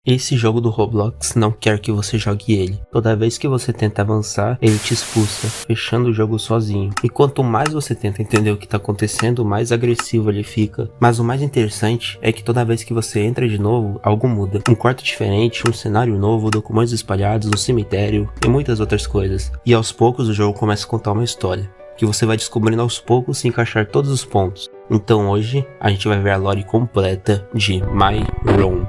Esse jogo do Roblox não quer que você jogue ele. Toda vez que você tenta avançar, ele te expulsa, fechando o jogo sozinho. E quanto mais você tenta entender o que está acontecendo, mais agressivo ele fica. Mas o mais interessante é que toda vez que você entra de novo, algo muda. Um quarto diferente, um cenário novo, documentos espalhados, um cemitério e muitas outras coisas. E aos poucos o jogo começa a contar uma história, que você vai descobrindo aos poucos se encaixar todos os pontos. Então hoje, a gente vai ver a lore completa de My Room.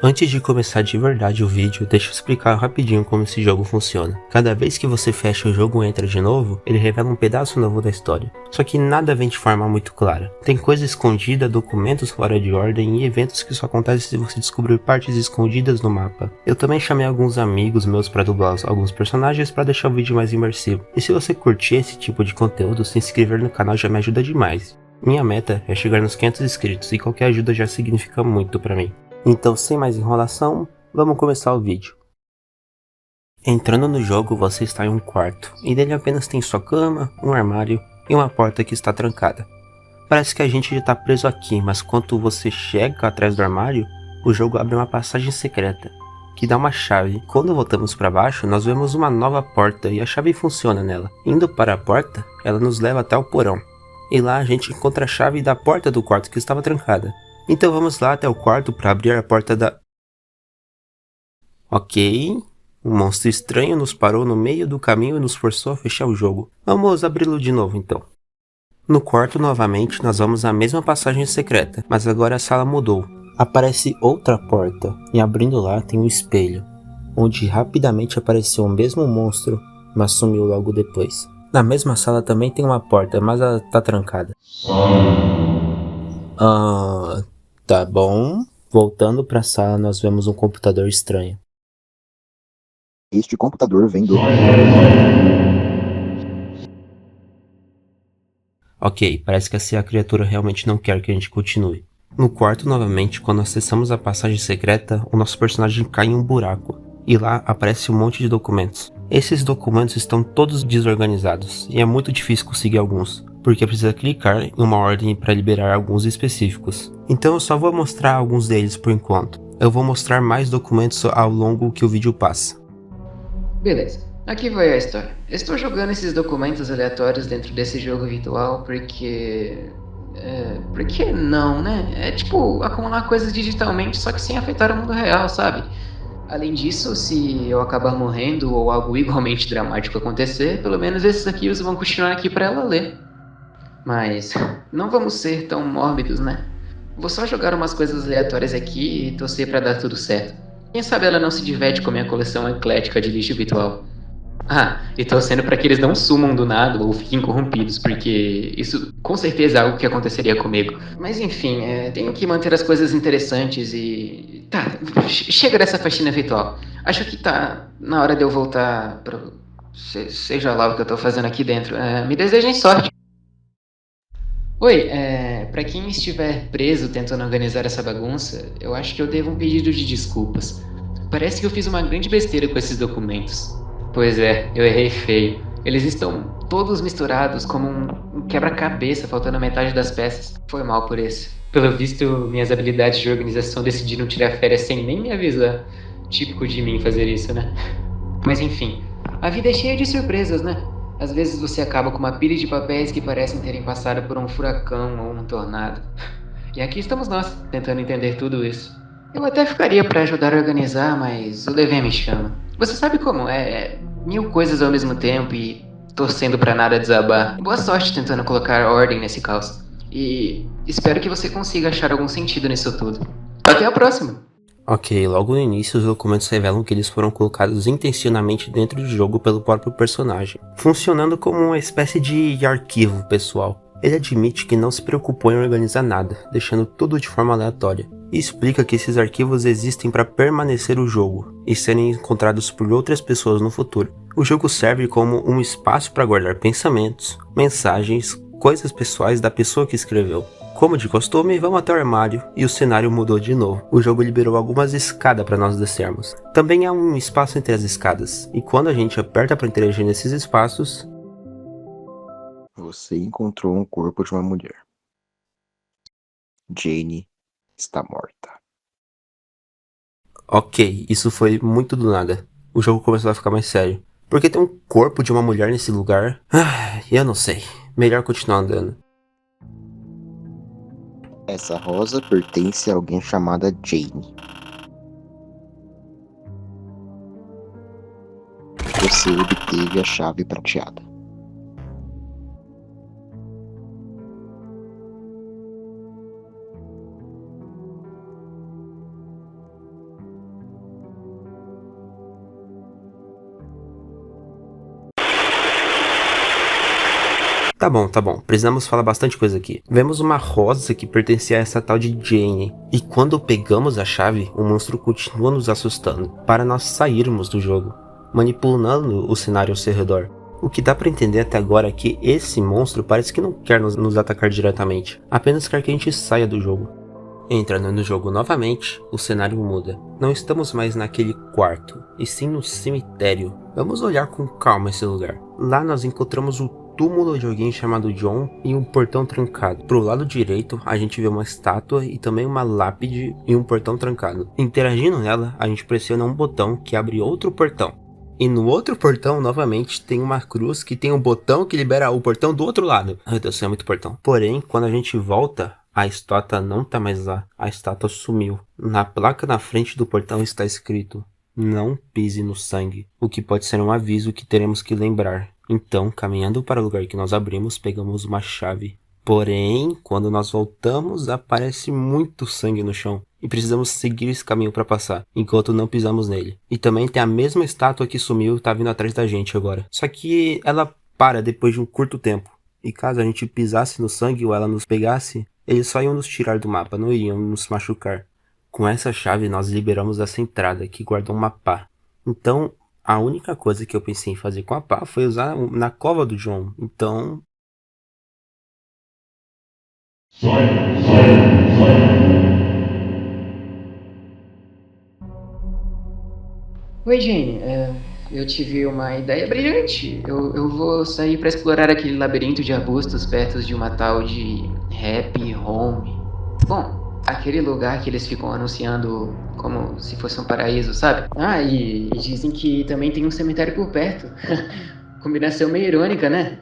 Antes de começar de verdade o vídeo, deixa eu explicar rapidinho como esse jogo funciona. Cada vez que você fecha o jogo e entra de novo, ele revela um pedaço novo da história. Só que nada vem de forma muito clara. Tem coisa escondida, documentos fora de ordem e eventos que só acontecem se você descobrir partes escondidas no mapa. Eu também chamei alguns amigos meus para dublar alguns personagens para deixar o vídeo mais imersivo. E se você curtir esse tipo de conteúdo, se inscrever no canal já me ajuda demais. Minha meta é chegar nos 500 inscritos e qualquer ajuda já significa muito para mim. Então, sem mais enrolação, vamos começar o vídeo. Entrando no jogo, você está em um quarto, e nele apenas tem sua cama, um armário e uma porta que está trancada. Parece que a gente já está preso aqui, mas quando você chega atrás do armário, o jogo abre uma passagem secreta, que dá uma chave. Quando voltamos para baixo, nós vemos uma nova porta e a chave funciona nela. Indo para a porta, ela nos leva até o porão, e lá a gente encontra a chave da porta do quarto que estava trancada. Então vamos lá até o quarto para abrir a porta da... Ok, um monstro estranho nos parou no meio do caminho e nos forçou a fechar o jogo. Vamos abri-lo de novo então. No quarto novamente nós vamos à mesma passagem secreta, mas agora a sala mudou. Aparece outra porta e abrindo lá tem um espelho, onde rapidamente apareceu o mesmo monstro, mas sumiu logo depois. Na mesma sala também tem uma porta, mas ela tá trancada. Tá bom. Voltando pra sala, nós vemos um computador estranho. Este computador vem do... Ok, parece que essa criatura realmente não quer que a gente continue. No quarto, novamente, quando acessamos a passagem secreta, o nosso personagem cai em um buraco. E lá aparece um monte de documentos. Esses documentos estão todos desorganizados, e é muito difícil conseguir alguns, porque precisa clicar em uma ordem para liberar alguns específicos. Então eu só vou mostrar alguns deles por enquanto. Eu vou mostrar mais documentos ao longo que o vídeo passa. Beleza, aqui vai a história. Estou jogando esses documentos aleatórios dentro desse jogo virtual porque... por que não, né? É tipo acumular coisas digitalmente, só que sem afetar o mundo real, sabe? Além disso, se eu acabar morrendo ou algo igualmente dramático acontecer, pelo menos esses arquivos vão continuar aqui para ela ler. Mas não vamos ser tão mórbidos, né? Vou só jogar umas coisas aleatórias aqui e torcer para dar tudo certo. Quem sabe ela não se diverte com a minha coleção eclética de lixo virtual. Ah, e torcendo para que eles não sumam do nada ou fiquem corrompidos, porque isso com certeza é algo que aconteceria comigo. Mas enfim, tenho que manter as coisas interessantes e... Tá, chega dessa faxina virtual. Acho que tá na hora de eu voltar pro... Seja lá o que eu tô fazendo aqui dentro. Me desejem sorte. Oi, pra quem estiver preso tentando organizar essa bagunça, eu acho que eu devo um pedido de desculpas. Parece que eu fiz uma grande besteira com esses documentos. Pois é, eu errei feio. Eles estão todos misturados como um quebra-cabeça, faltando metade das peças. Foi mal por isso. Pelo visto, minhas habilidades de organização decidiram tirar férias sem nem me avisar. Típico de mim fazer isso, né? Mas enfim, a vida é cheia de surpresas, né? Às vezes você acaba com uma pilha de papéis que parecem terem passado por um furacão ou um tornado. E aqui estamos nós, tentando entender tudo isso. Eu até ficaria para ajudar a organizar, mas o dever me chama. Você sabe como é mil coisas ao mesmo tempo e torcendo para nada desabar. Boa sorte tentando colocar ordem nesse caos. E espero que você consiga achar algum sentido nisso tudo. Até a próxima! Ok, logo no início os documentos revelam que eles foram colocados intencionalmente dentro do jogo pelo próprio personagem, funcionando como uma espécie de arquivo pessoal. Ele admite que não se preocupou em organizar nada, deixando tudo de forma aleatória, e explica que esses arquivos existem para permanecer o jogo e serem encontrados por outras pessoas no futuro. O jogo serve como um espaço para guardar pensamentos, mensagens, coisas pessoais da pessoa que escreveu. Como de costume, vamos até o armário e o cenário mudou de novo. O jogo liberou algumas escadas para nós descermos. Também há um espaço entre as escadas, e quando a gente aperta para interagir nesses espaços... Você encontrou um corpo de uma mulher. Jane está morta. Ok, isso foi muito do nada. O jogo começou a ficar mais sério. Por que tem um corpo de uma mulher nesse lugar? Eu não sei. Melhor continuar andando. Essa rosa pertence a alguém chamada Jane. Você obteve a chave prateada. Tá bom. Precisamos falar bastante coisa aqui. Vemos uma rosa que pertencia a essa tal de Jane. E quando pegamos a chave, o monstro continua nos assustando, para nós sairmos do jogo, manipulando o cenário ao seu redor. O que dá pra entender até agora é que esse monstro parece que não quer nos atacar diretamente, apenas quer que a gente saia do jogo. Entrando no jogo novamente, o cenário muda. Não estamos mais naquele quarto, e sim no cemitério. Vamos olhar com calma esse lugar. Lá nós encontramos o túmulo de alguém chamado John e um portão trancado. Pro lado direito, a gente vê uma estátua e também uma lápide e um portão trancado. Interagindo nela, a gente pressiona um botão que abre outro portão. E no outro portão, novamente, tem uma cruz que tem um botão que libera o portão do outro lado. Ai Deus, é muito portão. Porém, quando a gente volta, a estátua não tá mais lá. A estátua sumiu. Na placa na frente do portão está escrito: "Não pise no sangue", o que pode ser um aviso que teremos que lembrar. Então, caminhando para o lugar que nós abrimos, pegamos uma chave. Porém, quando nós voltamos, aparece muito sangue no chão. E precisamos seguir esse caminho para passar, enquanto não pisamos nele. E também tem a mesma estátua que sumiu e tá vindo atrás da gente agora. Só que ela para depois de um curto tempo. E caso a gente pisasse no sangue ou ela nos pegasse, eles só iam nos tirar do mapa, não iriam nos machucar. Com essa chave nós liberamos essa entrada que guarda um mapa. Então, a única coisa que eu pensei em fazer com a pá foi usar na cova do John. Então... Oi, Jane. Eu tive uma ideia brilhante. Eu vou sair pra explorar aquele labirinto de arbustos perto de uma tal de Happy Home. Bom, aquele lugar que eles ficam anunciando como se fosse um paraíso, sabe? Ah, e dizem que também tem um cemitério por perto. Combinação meio irônica, né?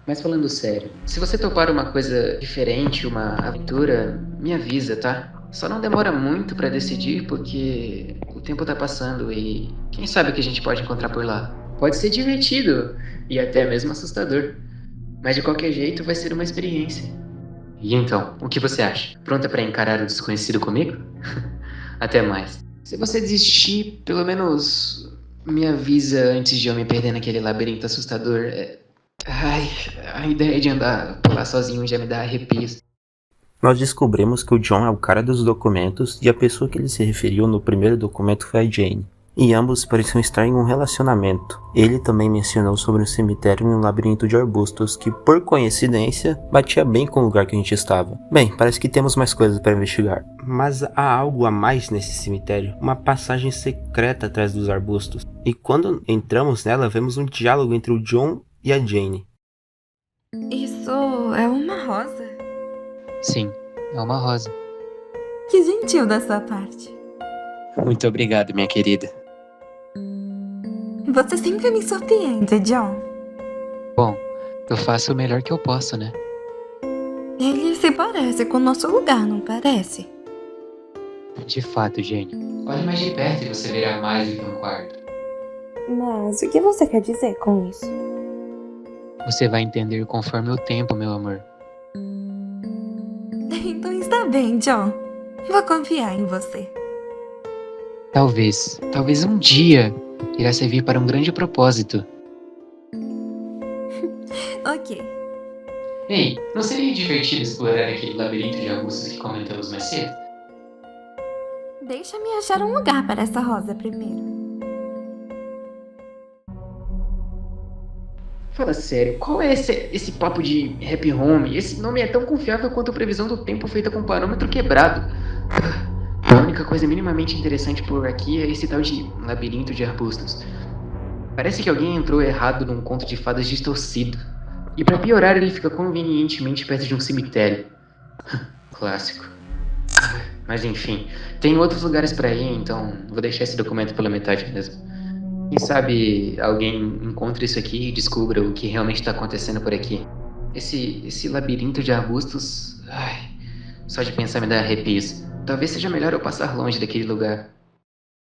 Mas falando sério, se você topar uma coisa diferente, uma aventura, me avisa, tá? Só não demora muito pra decidir porque o tempo tá passando e quem sabe o que a gente pode encontrar por lá. Pode ser divertido e até mesmo assustador, mas de qualquer jeito vai ser uma experiência. E então, o que você acha? Pronta pra encarar o desconhecido comigo? Até mais. Se você desistir, pelo menos me avisa antes de eu me perder naquele labirinto assustador. Ai, a ideia de andar por lá sozinho já me dá arrepios. Nós descobrimos que o John é o cara dos documentos e a pessoa que ele se referiu no primeiro documento foi a Jane. E ambos pareciam estar em um relacionamento. Ele também mencionou sobre um cemitério em um labirinto de arbustos que, por coincidência, batia bem com o lugar que a gente estava. Bem, parece que temos mais coisas para investigar. Mas há algo a mais nesse cemitério, uma passagem secreta atrás dos arbustos. E quando entramos nela, vemos um diálogo entre o John e a Jane. Isso é uma rosa? Sim, é uma rosa. Que gentil da sua parte. Muito obrigado, minha querida. Você sempre me surpreende, John. Bom, eu faço o melhor que eu posso, né? Ele se parece com o nosso lugar, não parece? De fato, Jane. Olhe mais de perto e você verá mais do que um quarto. Mas o que você quer dizer com isso? Você vai entender conforme o tempo, meu amor. Então está bem, John. Vou confiar em você. Talvez um dia irá servir para um grande propósito. Ok. Ei, não seria divertido explorar aquele labirinto de arbustos que comentamos mais cedo? Deixa-me achar um lugar para essa rosa primeiro. Fala sério, qual é esse papo de Happy Home? Esse nome é tão confiável quanto a previsão do tempo feita com parâmetro quebrado. A única coisa minimamente interessante por aqui é esse tal de labirinto de arbustos. Parece que alguém entrou errado num conto de fadas distorcido. E pra piorar, ele fica convenientemente perto de um cemitério. Clássico. Mas enfim, tem outros lugares pra ir, então vou deixar esse documento pela metade mesmo. Quem sabe alguém encontre isso aqui e descubra o que realmente tá acontecendo por aqui. Esse labirinto de arbustos. Ai, só de pensar me dá arrepios. Talvez seja melhor eu passar longe daquele lugar.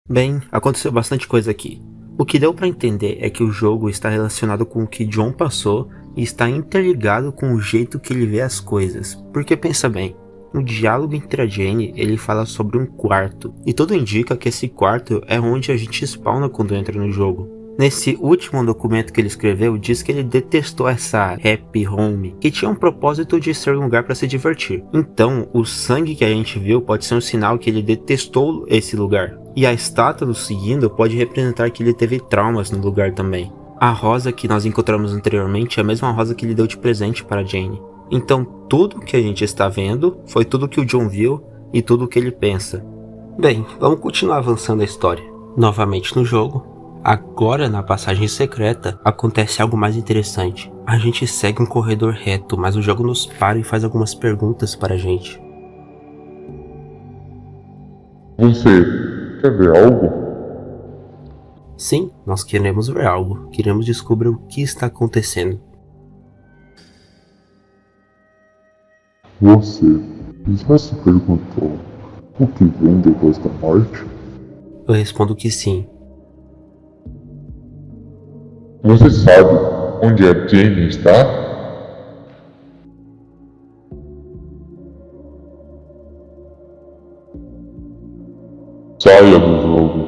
Bem, aconteceu bastante coisa aqui. O que deu pra entender é que o jogo está relacionado com o que John passou e está interligado com o jeito que ele vê as coisas. Porque pensa bem, no diálogo entre a Jane, ele fala sobre um quarto, e tudo indica que esse quarto é onde a gente spawna quando entra no jogo. Nesse último documento que ele escreveu, diz que ele detestou essa happy home, que tinha um propósito de ser um lugar para se divertir. Então, o sangue que a gente viu pode ser um sinal que ele detestou esse lugar. E a estátua do seguindo pode representar que ele teve traumas no lugar também. A rosa que nós encontramos anteriormente é a mesma rosa que ele deu de presente para Jane. Então, tudo que a gente está vendo foi tudo que o John viu e tudo que ele pensa. Bem, vamos continuar avançando a história. Novamente no jogo. Agora, na passagem secreta, acontece algo mais interessante. A gente segue um corredor reto, mas o jogo nos para e faz algumas perguntas para a gente. Você quer ver algo? Sim, nós queremos ver algo. Queremos descobrir o que está acontecendo. Você já se perguntou o que vem depois da morte? Eu respondo que sim. Você sabe onde a Jane está? Saia do jogo.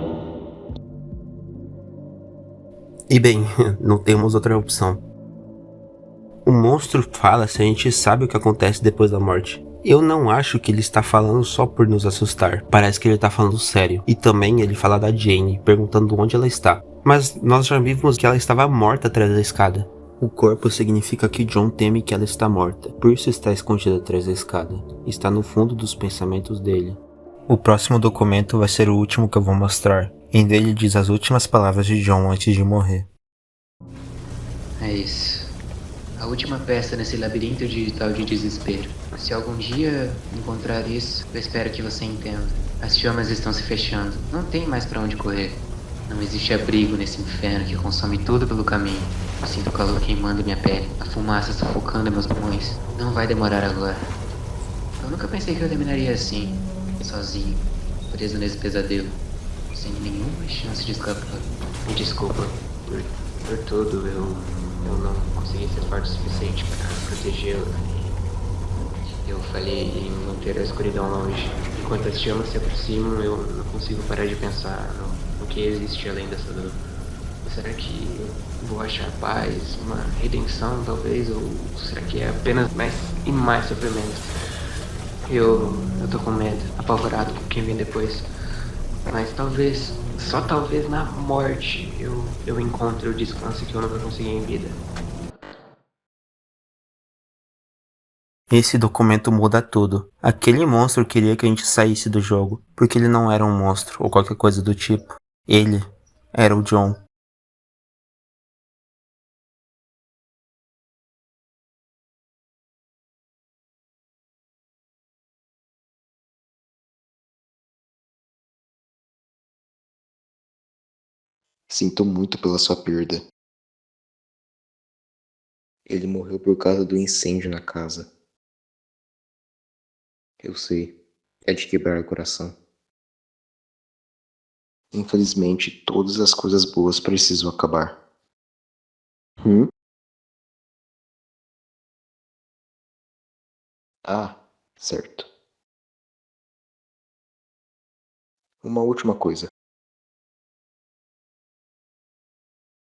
E bem, não temos outra opção. O monstro fala se a gente sabe o que acontece depois da morte. Eu não acho que ele está falando só por nos assustar. Parece que ele está falando sério. E também ele fala da Jane, perguntando onde ela está. Mas nós já vimos que ela estava morta atrás da escada. O corpo significa que John teme que ela está morta. Por isso está escondida atrás da escada. Está no fundo dos pensamentos dele. O próximo documento vai ser o último que eu vou mostrar. Em dele diz as últimas palavras de John antes de morrer. É isso. A última peça nesse labirinto digital de desespero. Se algum dia encontrar isso, eu espero que você entenda. As chamas estão se fechando. Não tem mais pra onde correr. Não existe abrigo nesse inferno que consome tudo pelo caminho. Eu sinto o calor queimando minha pele, a fumaça sufocando meus pulmões. Não vai demorar agora. Eu nunca pensei que eu terminaria assim, sozinho, preso nesse pesadelo, sem nenhuma chance de escapar. Me desculpa por tudo. Eu não consegui ser forte o suficiente para protegê-la. Eu falhei em manter a escuridão longe. Enquanto as chamas se aproximam, eu não consigo parar de pensar no que existe além dessa dor. Será que vou achar paz, uma redenção talvez, ou será que é apenas mais sofrimento? Eu tô com medo, apavorado com o que vem depois. Mas talvez, só talvez na morte eu encontre o descanso que eu nunca consegui em vida. Esse documento muda tudo. Aquele monstro queria que a gente saísse do jogo, porque ele não era um monstro ou qualquer coisa do tipo. Ele era o John. Sinto muito pela sua perda. Ele morreu por causa do incêndio na casa. Eu sei, é de quebrar o coração. Infelizmente, todas as coisas boas precisam acabar. Ah, certo. Uma última coisa.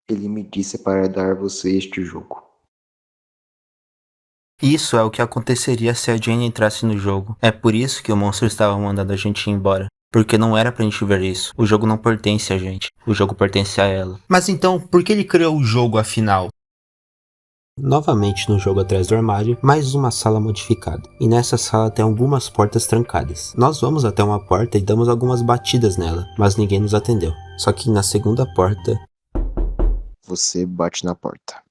Ele me disse para dar a você este jogo. Isso é o que aconteceria se a Jane entrasse no jogo. É por isso que o monstro estava mandando a gente ir embora. Porque não era pra gente ver isso. O jogo não pertence a gente. O jogo pertence a ela. Mas então, por que ele criou o jogo afinal? Novamente no jogo atrás do armário, mais uma sala modificada. E nessa sala tem algumas portas trancadas. Nós vamos até uma porta e damos algumas batidas nela, mas ninguém nos atendeu. Só que na segunda porta... Você bate na porta.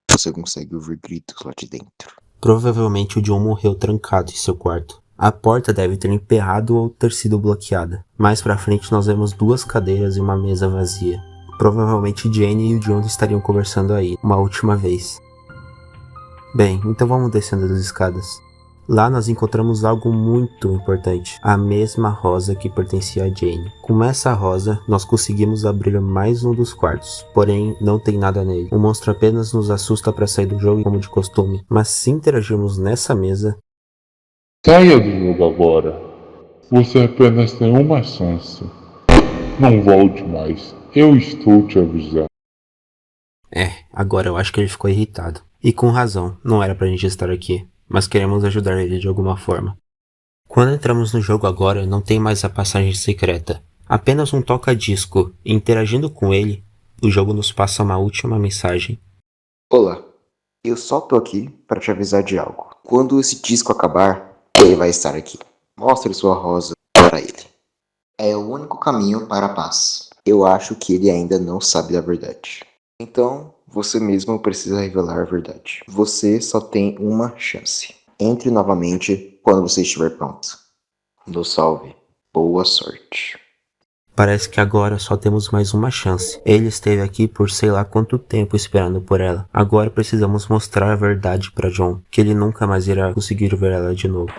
Você consegue ouvir gritos lá de dentro. Provavelmente o John morreu trancado em seu quarto. A porta deve ter emperrado ou ter sido bloqueada. Mais pra frente nós vemos 2 cadeiras e uma mesa vazia. Provavelmente Jane e o John estariam conversando aí, uma última vez. Bem, então vamos descendo as escadas. Lá nós encontramos algo muito importante, a mesma rosa que pertencia a Jane. Com essa rosa, nós conseguimos abrir mais um dos quartos, porém não tem nada nele. O monstro apenas nos assusta para sair do jogo como de costume, mas se interagirmos nessa mesa... Saia do jogo agora. Você apenas tem uma chance. Não volte mais. Eu estou te avisando. Agora eu acho que ele ficou irritado. E com razão, não era pra gente estar aqui, mas queremos ajudar ele de alguma forma. Quando entramos no jogo agora, não tem mais a passagem secreta. Apenas um toca-disco, e interagindo com ele, o jogo nos passa uma última mensagem. Olá, eu só tô aqui para te avisar de algo. Quando esse disco acabar, ele vai estar aqui. Mostre sua rosa para ele. É o único caminho para a paz. Eu acho que ele ainda não sabe da verdade. Então, você mesmo precisa revelar a verdade. Você só tem uma chance. Entre novamente quando você estiver pronto. Nos salve. Boa sorte. Parece que agora só temos mais uma chance. Ele esteve aqui por sei lá quanto tempo esperando por ela. Agora precisamos mostrar a verdade para John, que ele nunca mais irá conseguir ver ela de novo.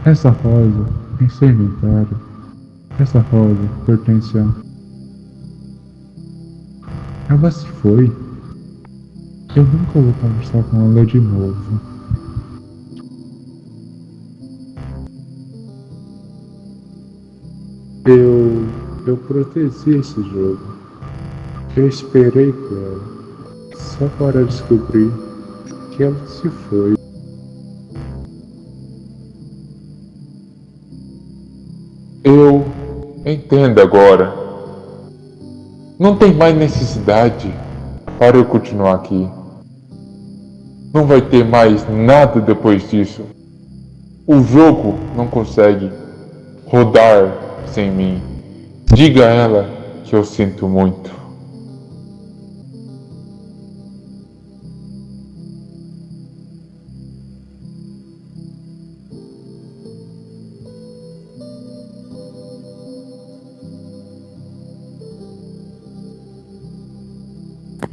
Essa rosa em seu inventário. Essa rosa pertence a... Ela se foi. Eu nunca vou conversar com ela de novo. Eu protegi esse jogo. Eu esperei por ela. Só para descobrir que ela se foi. Eu entendo agora. Não tem mais necessidade para eu continuar aqui. Não vai ter mais nada depois disso. O jogo não consegue rodar sem mim. Diga a ela que eu sinto muito.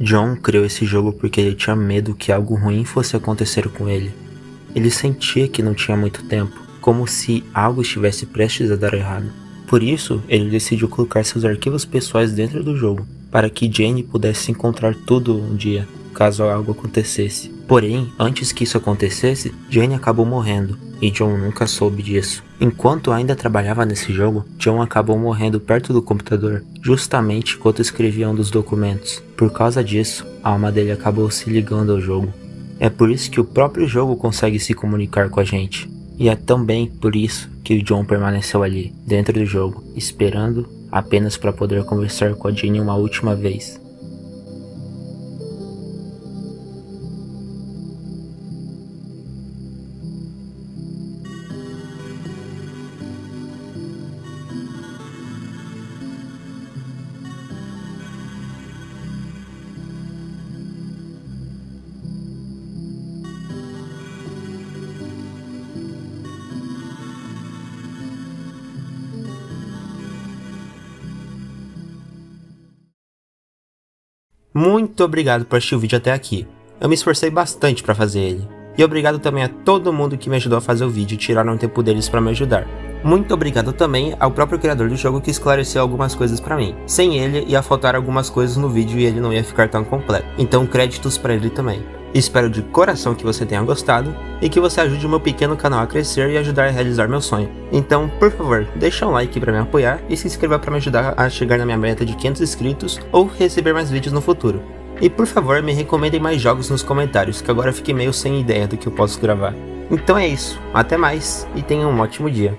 John criou esse jogo porque ele tinha medo que algo ruim fosse acontecer com ele. Ele sentia que não tinha muito tempo, como se algo estivesse prestes a dar errado. Por isso, ele decidiu colocar seus arquivos pessoais dentro do jogo, para que Jane pudesse encontrar tudo um dia, caso algo acontecesse. Porém, antes que isso acontecesse, Jane acabou morrendo, e John nunca soube disso. Enquanto ainda trabalhava nesse jogo, John acabou morrendo perto do computador, justamente enquanto escrevia um dos documentos. Por causa disso, a alma dele acabou se ligando ao jogo. É por isso que o próprio jogo consegue se comunicar com a gente. E é também por isso que o John permaneceu ali, dentro do jogo, esperando apenas para poder conversar com a Jane uma última vez. Muito obrigado por assistir o vídeo até aqui. Eu me esforcei bastante para fazer ele. E obrigado também a todo mundo que me ajudou a fazer o vídeo e tiraram um tempo deles para me ajudar. Muito obrigado também ao próprio criador do jogo que esclareceu algumas coisas para mim. Sem ele ia faltar algumas coisas no vídeo e ele não ia ficar tão completo. Então créditos para ele também. Espero de coração que você tenha gostado e que você ajude o meu pequeno canal a crescer e ajudar a realizar meu sonho. Então, por favor, deixa um like para me apoiar e se inscreva para me ajudar a chegar na minha meta de 500 inscritos ou receber mais vídeos no futuro. E por favor, me recomendem mais jogos nos comentários, que agora eu fiquei meio sem ideia do que eu posso gravar. Então é isso, até mais e tenha um ótimo dia.